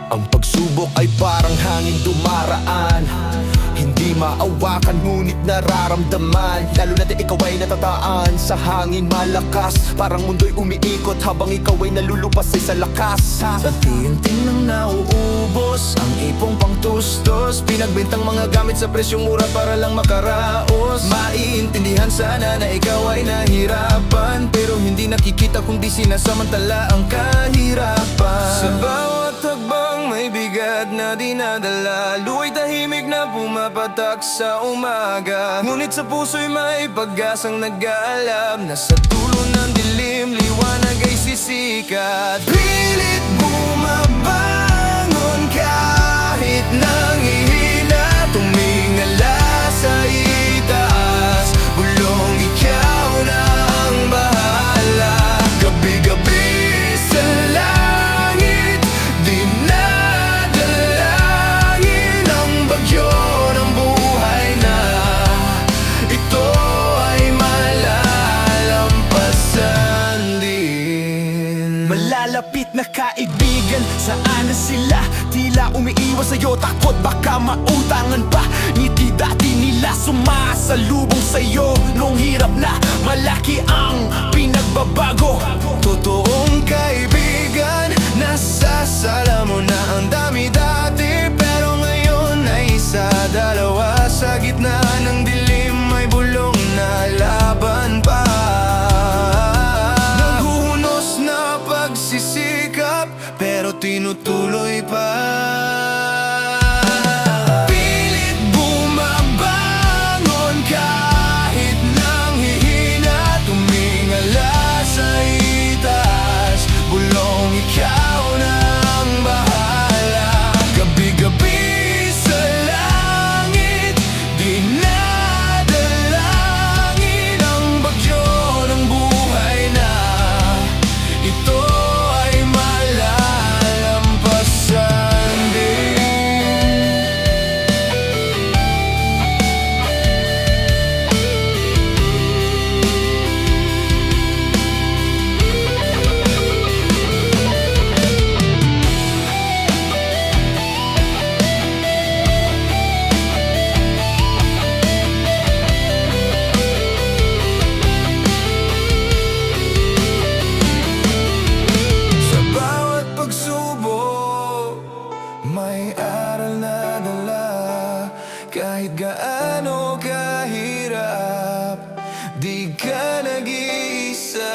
Ang pagsubok ay parang hangin dumaraan, hindi maawakan ngunit nararamdaman. Lalo na't ikaw ay natataan sa hangin malakas. Parang mundo'y umiikot habang ikaw ay nalulupas sa lakas. Unti-unting nang nauubos ang ipong pangtustos, pinagbentang mga gamit sa presyong mura para lang makaraos. Maiintindihan sana na ikaw ay nahirapan, pero hindi nakikita kundi sinasamantala ang kahirapan. Sa bawat hagbang may bigat na dinadala, luwa'y tahimik na pumapatak sa umaga. Ngunit sa puso'y may pag-asang nag-aalam na sa dulo ng dilim, liwanag ay sisikat. Pilit bumabangon kahit nanghihina, tumingala sa itaas, bulong ikaw na ang bahala. Gabi-gabi sa langit, dinadalangin ang bagyo ng buhay na ito ay malalampasan din. Malalapit na kaibigan, saan na sila? Tila umiiwas sa'yo, takot baka mautangan pa. Ngiti dati nila sumasalubong sa'yo nung hirap na, malaki ang pinagbabago. Totoong kaibigan, nasasala mo na ang dami dati, pero ngayon ay isa, dalawa. Sa gitna ng dilim may bulong na laban pa. Naghuhunos na pagsisikap, pero tinutuloy pa. Pilit bumabangon kahit nanghihina, tumingala sa itaas, bulong ikaw na ang bahala. Gabi-gabi sa langit, dinadalangin ang bagyo ng buhay na ito ay malalampasan din. Sa bawat pagsubok, may aral na dala. Kahit gaano kahirap, di ka nag-iisa.